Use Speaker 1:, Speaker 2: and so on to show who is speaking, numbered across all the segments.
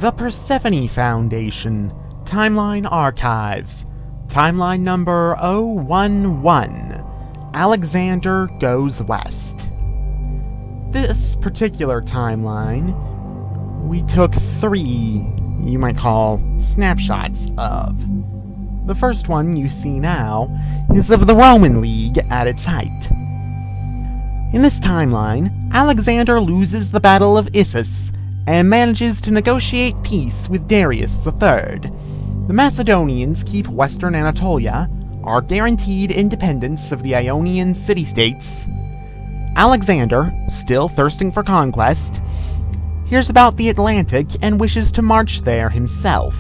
Speaker 1: The Persephone Foundation, Timeline Archives, Timeline number 011, Alexander Goes West. This particular timeline, we took 3, you might call, snapshots of. The first one you see now is of the Roman League at its height. In this timeline, Alexander loses the Battle of Issus and manages to negotiate peace with Darius III. The Macedonians keep Western Anatolia, are guaranteed independence of the Ionian city-states. Alexander, still thirsting for conquest, hears about the Atlantic and wishes to march there himself.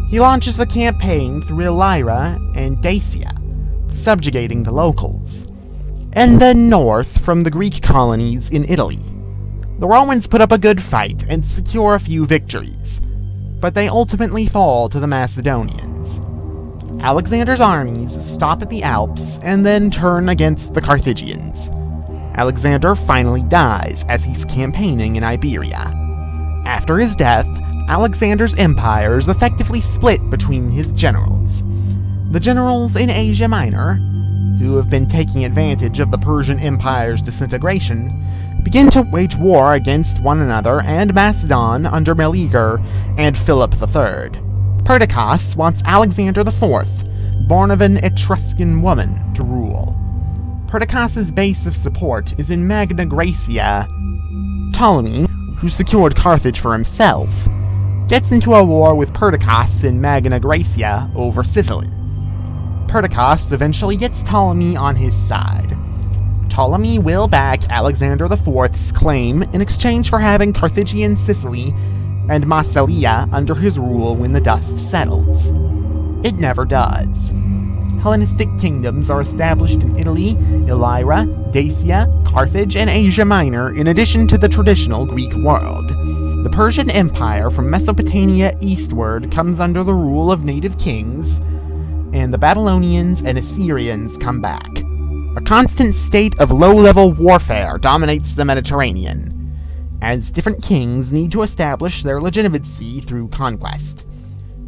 Speaker 1: He launches a campaign through Illyria and Dacia, subjugating the locals, and then north from the Greek colonies in Italy. The Romans put up a good fight and secure a few victories, but they ultimately fall to the Macedonians. Alexander's armies stop at the Alps and then turn against the Carthaginians. Alexander finally dies as he's campaigning in Iberia. After his death, Alexander's empire is effectively split between his generals. The generals in Asia Minor, who have been taking advantage of the Persian Empire's disintegration, begin to wage war against one another and Macedon under Meleager and Philip III. Perdiccas wants Alexander IV, born of an Etruscan woman, to rule. Perdiccas' base of support is in Magna Graecia. Ptolemy, who secured Carthage for himself, gets into a war with Perdiccas in Magna Graecia over Sicily. Perdiccas eventually gets Ptolemy on his side. Ptolemy will back Alexander IV's claim in exchange for having Carthaginian Sicily and Massalia under his rule when the dust settles. It never does. Hellenistic kingdoms are established in Italy, Illyria, Dacia, Carthage, and Asia Minor in addition to the traditional Greek world. The Persian Empire from Mesopotamia eastward comes under the rule of native kings, and the Babylonians and Assyrians come back. A constant state of low-level warfare dominates the Mediterranean, as different kings need to establish their legitimacy through conquest.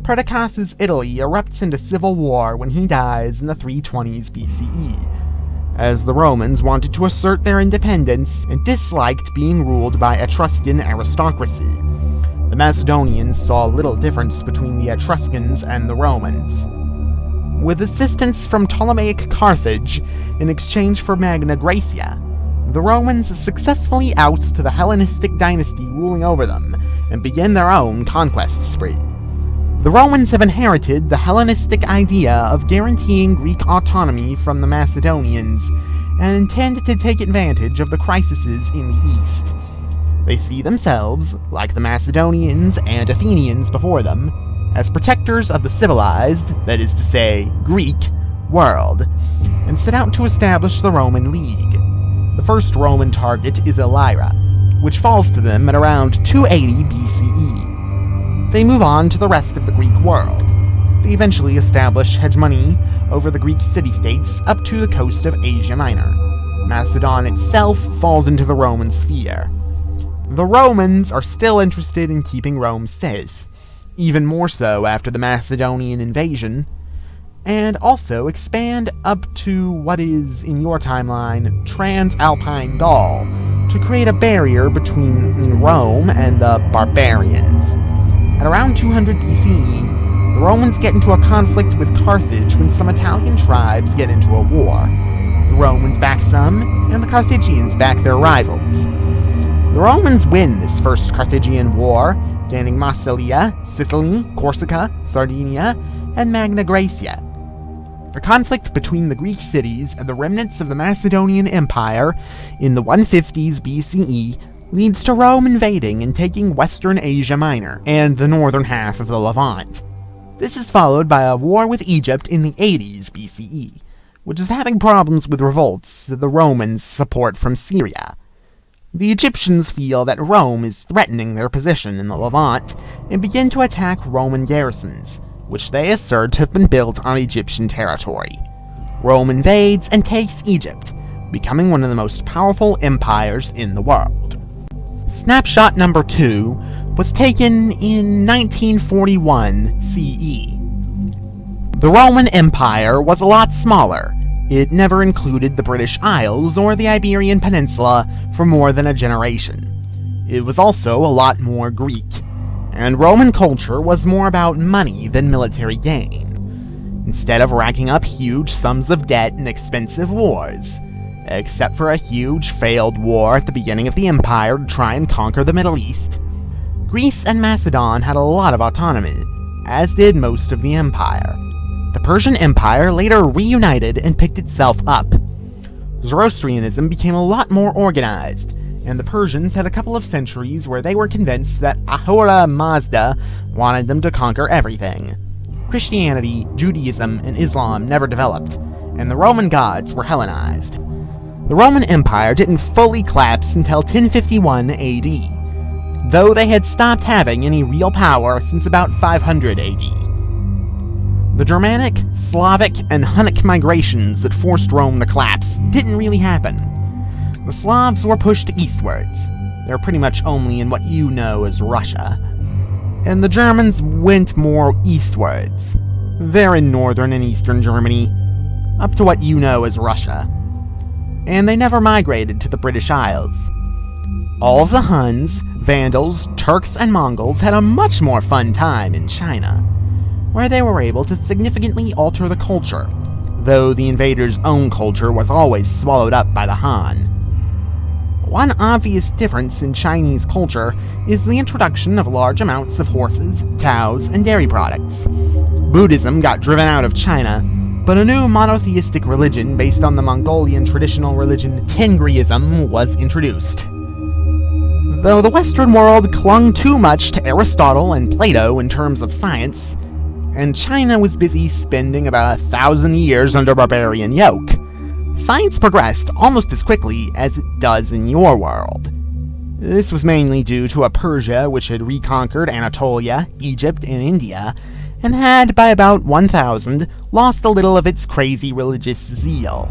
Speaker 1: Perdiccas' Italy erupts into civil war when he dies in the 320s BCE, as the Romans wanted to assert their independence and disliked being ruled by Etruscan aristocracy. The Macedonians saw little difference between the Etruscans and the Romans. With assistance from Ptolemaic Carthage in exchange for Magna Graecia, the Romans successfully oust the Hellenistic dynasty ruling over them and begin their own conquest spree. The Romans have inherited the Hellenistic idea of guaranteeing Greek autonomy from the Macedonians and intend to take advantage of the crises in the east. They see themselves, like the Macedonians and Athenians before them, as protectors of the civilized, that is to say, Greek, world, and set out to establish the Roman League. The first Roman target is Illyria, which falls to them at around 280 BCE. They move on to the rest of the Greek world. They eventually establish hegemony over the Greek city-states up to the coast of Asia Minor. Macedon itself falls into the Roman sphere. The Romans are still interested in keeping Rome safe, even more so after the Macedonian invasion, and also expand up to what is, in your timeline, Transalpine Gaul, to create a barrier between Rome and the barbarians. At around 200 BCE, the Romans get into a conflict with Carthage when some Italian tribes get into a war. The Romans back some, and the Carthaginians back their rivals. The Romans win this first Carthaginian war, gaining Massalia, Sicily, Corsica, Sardinia, and Magna Graecia. A conflict between the Greek cities and the remnants of the Macedonian Empire in the 150s BCE leads to Rome invading and taking Western Asia Minor and the northern half of the Levant. This is followed by a war with Egypt in the 80s BCE, which is having problems with revolts that the Romans support from Syria. The Egyptians feel that Rome is threatening their position in the Levant and begin to attack Roman garrisons, which they assert have been built on Egyptian territory. Rome invades and takes Egypt, becoming one of the most powerful empires in the world. Snapshot number 2 was taken in 1941 CE. The Roman Empire was a lot smaller. It never included the British Isles or the Iberian Peninsula for more than a generation. It was also a lot more Greek, and Roman culture was more about money than military gain. Instead of racking up huge sums of debt and expensive wars, except for a huge failed war at the beginning of the empire to try and conquer the Middle East, Greece and Macedon had a lot of autonomy, as did most of the empire. The Persian Empire later reunited and picked itself up. Zoroastrianism became a lot more organized, and the Persians had a couple of centuries where they were convinced that Ahura Mazda wanted them to conquer everything. Christianity, Judaism, and Islam never developed, and the Roman gods were Hellenized. The Roman Empire didn't fully collapse until 1051 AD, though they had stopped having any real power since about 500 AD. The Germanic, Slavic, and Hunnic migrations that forced Rome to collapse didn't really happen. The Slavs were pushed eastwards. They're pretty much only in what you know as Russia. And the Germans went more eastwards. They're in northern and eastern Germany, up to what you know as Russia. And they never migrated to the British Isles. All of the Huns, Vandals, Turks, and Mongols had a much more fun time in China, where they were able to significantly alter the culture, though the invaders' own culture was always swallowed up by the Han. One obvious difference in Chinese culture is the introduction of large amounts of horses, cows, and dairy products. Buddhism got driven out of China, but a new monotheistic religion based on the Mongolian traditional religion Tengriism was introduced. Though the Western world clung too much to Aristotle and Plato in terms of science, and China was busy spending about 1,000 years under barbarian yoke, science progressed almost as quickly as it does in your world. This was mainly due to a Persia which had reconquered Anatolia, Egypt, and India, and had, by about 1000, lost a little of its crazy religious zeal.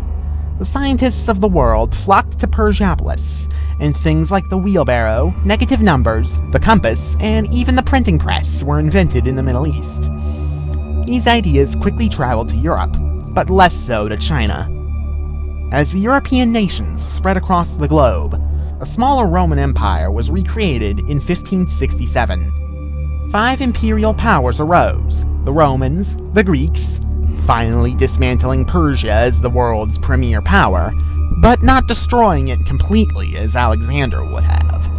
Speaker 1: The scientists of the world flocked to Persepolis, and things like the wheelbarrow, negative numbers, the compass, and even the printing press were invented in the Middle East. These ideas quickly traveled to Europe, but less so to China. As the European nations spread across the globe, a smaller Roman Empire was recreated in 1567. 5 imperial powers arose: the Romans, the Greeks, finally dismantling Persia as the world's premier power, but not destroying it completely as Alexander would have.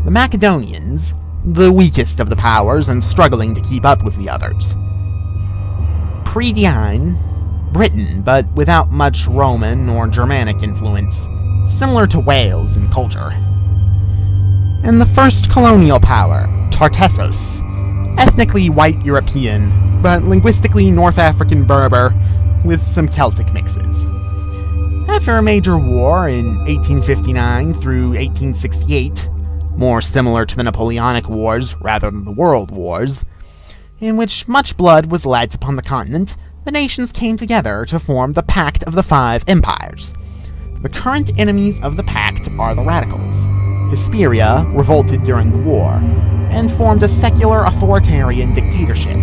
Speaker 1: The Macedonians, the weakest of the powers and struggling to keep up with the others. Prediine, Britain, but without much Roman or Germanic influence, similar to Wales in culture. And the first colonial power, Tartessos, ethnically white European, but linguistically North African Berber, with some Celtic mixes. After a major war in 1859 through 1868, more similar to the Napoleonic Wars rather than the World Wars, in which much blood was let upon the continent, the nations came together to form the Pact of the Five Empires. The current enemies of the Pact are the Radicals. Hesperia revolted during the war, and formed a secular authoritarian dictatorship.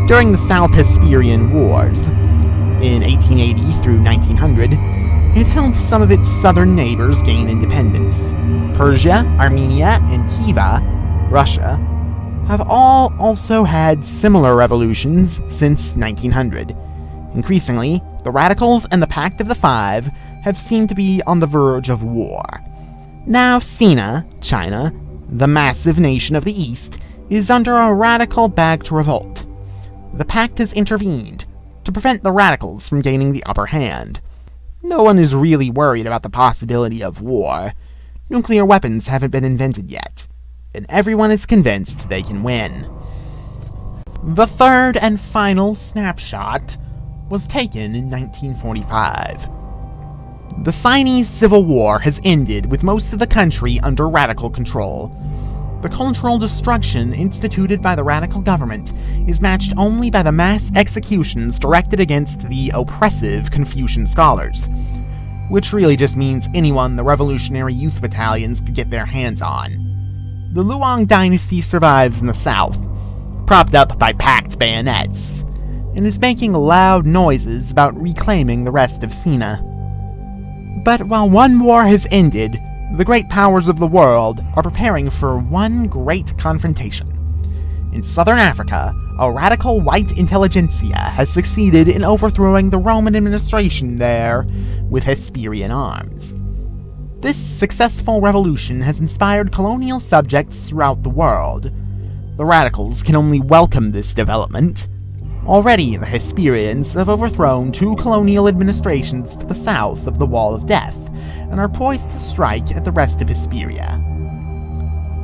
Speaker 1: During the South Hesperian Wars, in 1880 through 1900, it helped some of its southern neighbors gain independence. Persia, Armenia, and Khiva, Russia, have all also had similar revolutions since 1900. Increasingly, the Radicals and the Pact of the Five have seemed to be on the verge of war. Now Sina, China, the massive nation of the East, is under a radical-backed revolt. The Pact has intervened to prevent the Radicals from gaining the upper hand. No one is really worried about the possibility of war. Nuclear weapons haven't been invented yet, and everyone is convinced they can win. The third and final snapshot was taken in 1945. The Siamese Civil War has ended with most of the country under radical control. The cultural destruction instituted by the radical government is matched only by the mass executions directed against the oppressive Confucian scholars, which really just means anyone the Revolutionary Youth Battalions could get their hands on. the Luang dynasty survives in the south, propped up by packed bayonets, and is making loud noises about reclaiming the rest of Sina. But while one war has ended, the great powers of the world are preparing for one great confrontation. In southern Africa, a radical white intelligentsia has succeeded in overthrowing the Roman administration there with Hesperian arms. This successful revolution has inspired colonial subjects throughout the world. The radicals can only welcome this development. Already, the Hesperians have overthrown 2 colonial administrations to the south of the Wall of Death, and are poised to strike at the rest of Hesperia.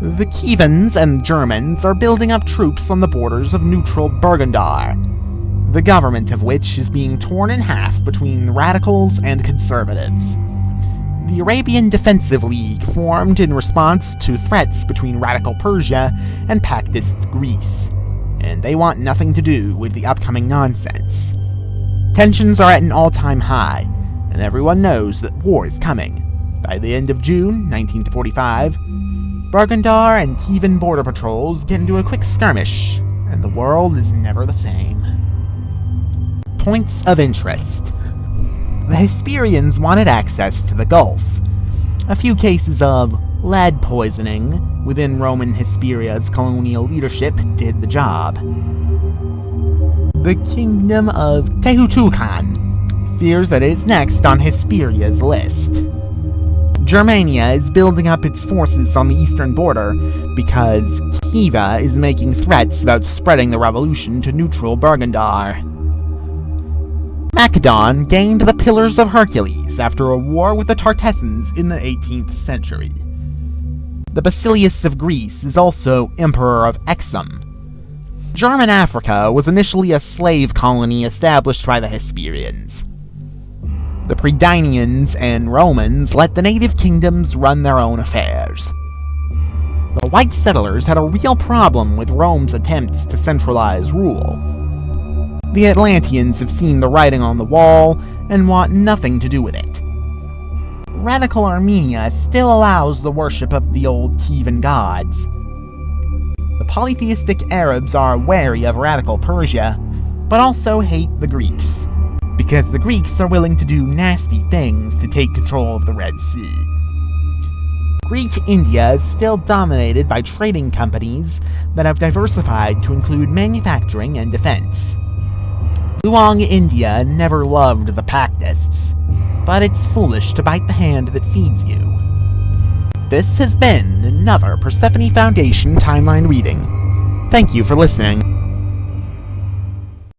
Speaker 1: The Kivans and Germans are building up troops on the borders of neutral Burgundar, the government of which is being torn in half between radicals and conservatives. The Arabian Defensive League formed in response to threats between radical Persia and Pactist Greece, and they want nothing to do with the upcoming nonsense. Tensions are at an all-time high, and everyone knows that war is coming. By the end of June 1945, Burgundar and Kievan border patrols get into a quick skirmish, and the world is never the same. Points of interest. The Hesperians wanted access to the Gulf. A few cases of lead poisoning within Roman Hesperia's colonial leadership did the job. The kingdom of Tehutucan fears that it is next on Hesperia's list. Germania is building up its forces on the eastern border because Khiva is making threats about spreading the revolution to neutral Burgundar. Macedon gained the Pillars of Hercules after a war with the Tartessans in the 18th century. The Basilius of Greece is also Emperor of Exum. German Africa was initially a slave colony established by the Hesperians. The Predaenians and Romans let the native kingdoms run their own affairs. The white settlers had a real problem with Rome's attempts to centralize rule. The Atlanteans have seen the writing on the wall and want nothing to do with it. Radical Armenia still allows the worship of the old Kievan gods. The polytheistic Arabs are wary of radical Persia, but also hate the Greeks, because the Greeks are willing to do nasty things to take control of the Red Sea. Greek India is still dominated by trading companies that have diversified to include manufacturing and defense. Luang India never loved the Pactists, but it's foolish to bite the hand that feeds you. This has been another Persephone Foundation Timeline reading. Thank you for listening.